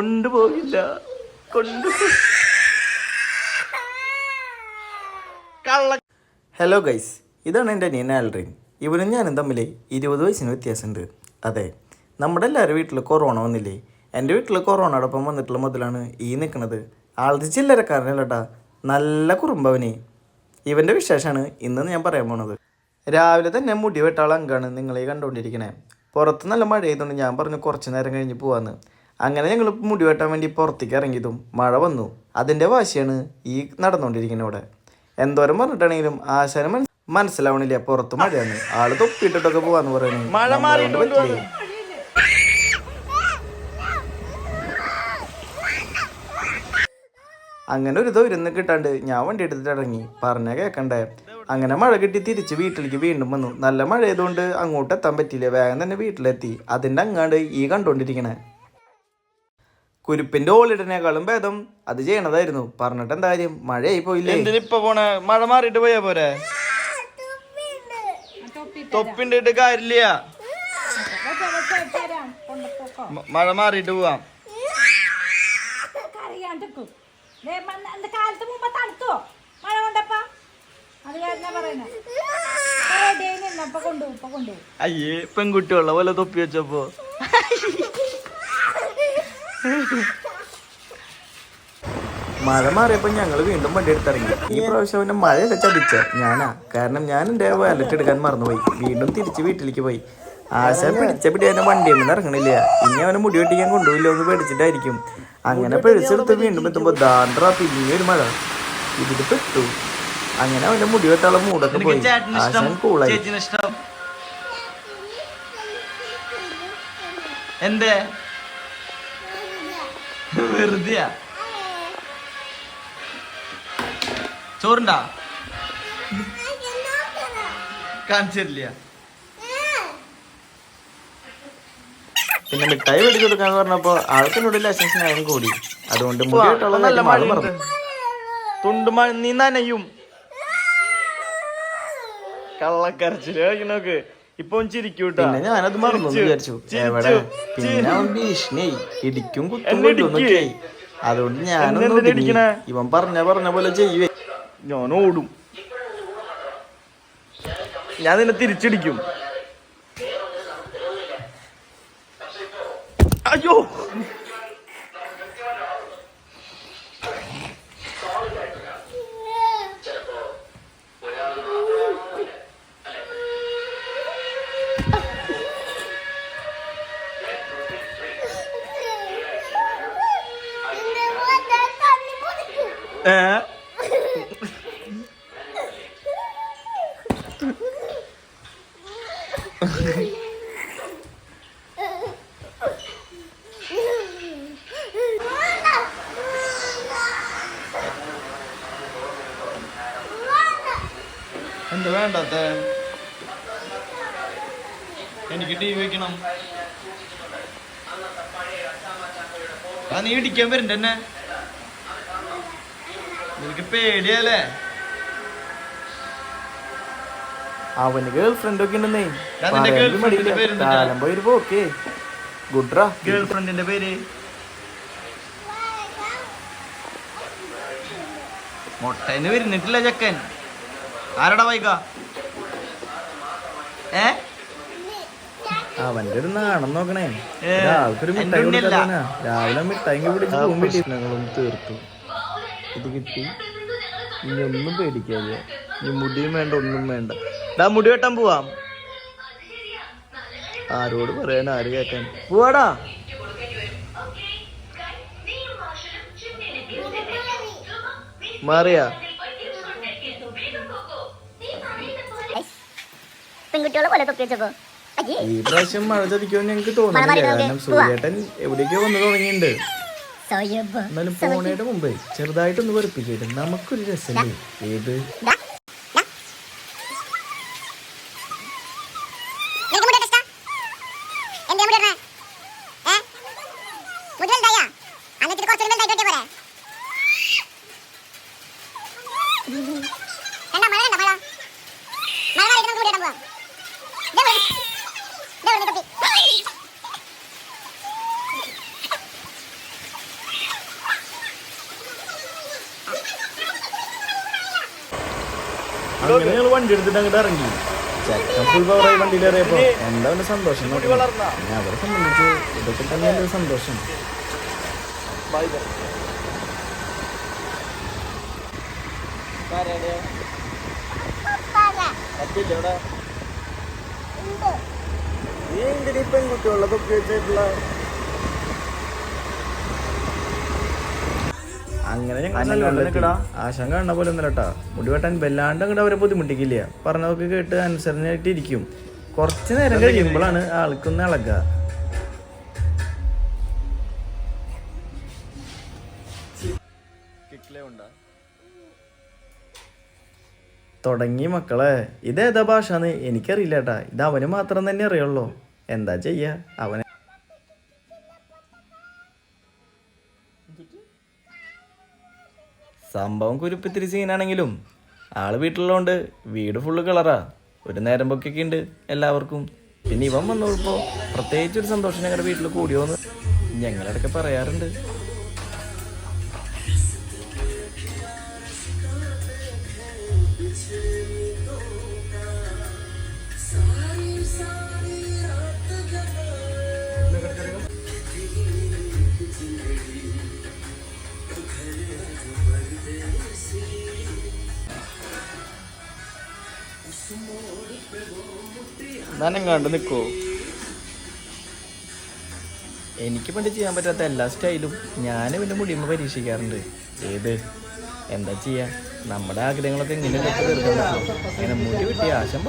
കൊണ്ടുപോകില്ല. Hello guys, ഇതാണ് എൻ്റെ അനിയൻ ആൽഡ്രിൻ. ഇവനും ഞാനും തമ്മിൽ 20 വയസ്സിന് വ്യത്യാസമുണ്ട്. അതെ, നമ്മുടെ എല്ലാവരും വീട്ടിൽ കൊറോണ വന്നില്ലേ? എൻ്റെ വീട്ടിൽ കൊറോണയോടൊപ്പം വന്നിട്ടുള്ള മുതലാണ് ഈ നിൽക്കുന്നത്. ആളത് ചില്ലരക്കാരനല്ലട്ടാ, നല്ല കുറുമ്പവനെ. ഇവൻ്റെ വിശേഷമാണ് ഇന്ന് ഞാൻ പറയാൻ പോണത്. രാവിലെ തന്നെ മുടി വെട്ടാള അങ്കാണ് നിങ്ങളീ കണ്ടുകൊണ്ടിരിക്കണേ. പുറത്ത് നല്ല മഴ ചെയ്തുകൊണ്ട് ഞാൻ പറഞ്ഞു കുറച്ച് നേരം കഴിഞ്ഞ് പോവാന്ന്. അങ്ങനെ ഞങ്ങൾ മുടി വെട്ടാൻ വേണ്ടി പുറത്തേക്ക് ഇറങ്ങിയതും മഴ വന്നു. അതിൻ്റെ വാശിയാണ് ഈ നടന്നുകൊണ്ടിരിക്കുന്നത് ഇവിടെ. എന്തോരം പറഞ്ഞിട്ടാണെങ്കിലും ആശാനും മനസ്സിലാവണില്ല പുറത്ത് മഴയാണ്. ആള് തൊപ്പിയിട്ടിട്ടൊക്കെ പോവാന്ന് പറയുന്നത്. അങ്ങനെ ഒരു ഇരുന്ന് കിട്ടാണ്ട് ഞാൻ വണ്ടി എടുത്തിട്ട് ഇറങ്ങി. പറഞ്ഞാൽ കേൾക്കണ്ടേ. അങ്ങനെ മഴ കിട്ടി തിരിച്ച് വീട്ടിലേക്ക് വീണ്ടും വന്നു. നല്ല മഴ ആയതുകൊണ്ട് അങ്ങോട്ട് എത്താൻ പറ്റിയില്ല. വേഗം തന്നെ വീട്ടിലെത്തി. അതിൻ്റെ അങ്ങാണ്ട് ഈ കണ്ടുകൊണ്ടിരിക്കണേ കുരുപ്പിന്റെ ഓളിടനേക്കാളും ഭേദം അത് ചെയ്യണതായിരുന്നു. പറഞ്ഞിട്ട് എന്താ കാര്യം? മഴയായി പോയില്ലേ? എന്തിനിപ്പ പോണേ? മഴ മാറിയിട്ട് പോയാ പോരെ? തൊപ്പിണ്ടിട്ട് കാര്യമില്ല, മഴ മാറിയിട്ട് പോവാം. അയ്യേ, പെൺകുട്ടിയുള്ള പോലെ തൊപ്പി വെച്ചപ്പോ. മഴ മാറിയപ്പോൾ ഞങ്ങൾ വീണ്ടും വണ്ടി എടുത്തിറങ്ങി. ഈ പ്രാവശ്യം അവൻ്റെ മഴയൊക്കെ ചതിച്ച ഞാനാ. കാരണം ഞാൻ എൻ്റെ വാലറ്റ് എടുക്കാൻ മറന്നുപോയി. വീണ്ടും തിരിച്ച് വീട്ടിലേക്ക് പോയി. ആശാൻ പിടി അവൻ്റെ വണ്ടിയിൽ നിന്ന് ഇറങ്ങണില്ല. ഇനി അവനെ മുടി വെട്ടിക്കാൻ കൊണ്ടുപോയില്ലോ എന്ന് പേടിച്ചിട്ടായിരിക്കും. അങ്ങനെ പിടിച്ചെടുത്ത് വീണ്ടും എത്തുമ്പോൾ ദാണ്ട്ര പിന്നെ ഒരു മഴ. ഇതിൽ പെട്ടു. അങ്ങനെ അവൻ്റെ മുടി വെട്ടാനുള്ള മൂടൊക്കെ പോയി. ആശാൻ കൂളായി. എന്തേ വെറുതെയാ? ചോറുണ്ടാ? കാണിച്ചില്ല. പിന്നെ മിഠായി മേടിച്ചു കൊടുക്കാന്ന് പറഞ്ഞപ്പോ ആൾക്കിനോട് ലൈസൻസിനായാലും കൂടി. അതുകൊണ്ട് നല്ല മഴ തുണ്ട് മഴ നീ നനയും. കള്ളക്കരച്ചില് കഴിക്കണോക്ക് ഇപ്പൊ ചിരിക്കൂട്ടാ. പിന്നെ ഞാനത് മറന്നു വിചാരിച്ചു. എവിടെ പിന്നെ അവൻ ഭീഷണിയായി, ഇടിക്കും കുത്തും. അതുകൊണ്ട് ഞാനൊന്നും ഇവൻ പറഞ്ഞ പോലെ ചെയ്യുവേ. ഞാൻ ഓടും. ഞാൻ നിന്നെ തിരിച്ചിടിക്കും. അയ്യോ, എന്താ വേണ്ടാത്ത? എനിക്ക് ടി വി വെക്കണം. നീ ഇടിക്കാൻ വരണ്ട എന്നെ. നിനക്ക് പേടിയല്ലേ? അവന് ഗേൾ ഫ്രണ്ട് ഒക്കെ ഉണ്ടെന്നേ. ഗുഡ്രാ ഗേൾ ഫ്രണ്ടിന്റെ പേര് മൊട്ടേന്ന് വരുന്നിട്ടില്ല ചക്കൻ. ആരടാ വൈക? അവന്റെ ഒരു നാണം നോക്കണേ. ആൾക്കൊരു മിഠായി കൊടുക്കാനാ. രാവിലെ മിഠായി പിടിച്ച് ഞങ്ങളും തീർത്തു. ഇത് കിട്ടി. ഇനി ഒന്നും പേടിക്കാതെ. ഇനി മുടിയും വേണ്ട, ഒന്നും വേണ്ട. മുടി വെട്ടാൻ പോവാം. ആരോട് പറയാൻ, ആര് കേട്ടാൻ? പോവാടാ. മാറിയാ ഈ പ്രാവശ്യം മഴ ചതിക്കുമെന്ന് ഞങ്ങക്ക് തോന്നുന്നില്ല. കാരണം സൂര്യേട്ടൻ എവിടേക്കോ വന്ന് തുടങ്ങിയിട്ടുണ്ട്. എന്നാലും പോണയുടെ മുമ്പേ ചെറുതായിട്ടൊന്ന് വെറുപ്പിക്കട്ടെ. നമുക്കൊരു രസമല്ലേ? ഏത് അങ്ങനെ ഞങ്ങൾ വണ്ടി എടുത്തിട്ട് അങ്ങോട്ട് ഇറങ്ങി. ചെക്കൻ ഫുൾ പവറായി വണ്ടിയിൽ കയറിയപ്പോ എന്താ അവന്റെ സന്തോഷം നോക്കണം. പിന്നെ അവരെ സംബന്ധിച്ച് ഇതൊക്കെ തന്നെ എൻ്റെ ഒരു സന്തോഷം. നീ എന്തിനാ പെൺകുട്ടികളുടെ തൊപ്പി വെച്ചിട്ടുള്ള അങ്ങനെ ഞങ്ങൾ ആശങ്ക കാണുന്ന പോലെ ഒന്നല്ലട്ടാ. മുടി വെട്ടാൻ വല്ലാണ്ട് അങ്ങോട്ട് അവരെ ബുദ്ധിമുട്ടിക്കില്ല. പറഞ്ഞതൊക്കെ കേട്ട് അനുസരണയായിട്ട് ഇരിക്കും. കുറച്ച് നേരം കഴിയുമ്പോഴാണ് ആൾക്കൊന്ന് ഇളക. തുടങ്ങി മക്കളെ. ഇതേതാ ഭാഷന്ന് എനിക്കറിയില്ല കേട്ടാ. ഇത് അവന് മാത്രം തന്നെ അറിയുള്ളൂ. എന്താ ചെയ്യാ, അവനെ സംഭവം കുരുപ്പിത്തിരി സീനാണെങ്കിലും ആള് വീട്ടിലുള്ളതുകൊണ്ട് വീട് ഫുള്ള് കളറാ. ഒരു നേരം പൊക്കൊക്കെ ഉണ്ട് എല്ലാവർക്കും. പിന്നെ ഇവൻ വന്നപ്പോൾ പ്രത്യേകിച്ച് ഒരു സന്തോഷം ഞങ്ങളുടെ വീട്ടിൽ കൂടിയോന്ന് ഞങ്ങളിടയ്ക്ക് പറയാറുണ്ട്. ഞാനെങ്ങാണ്ട് നിൽക്കോ. എനിക്ക് പണ്ട് ചെയ്യാൻ പറ്റാത്ത എല്ലാ സ്റ്റൈലും ഞാൻ പിന്നെ മുടിയുമ്പോൾ പരീക്ഷിക്കാറുണ്ട്. ഏത് എന്താ ചെയ്യാ, നമ്മുടെ ആഗ്രഹങ്ങളൊക്കെ ഇങ്ങനെ തീർക്കാൻ പറ്റും. ഇങ്ങനെ മുടി കിട്ടിയ ആശം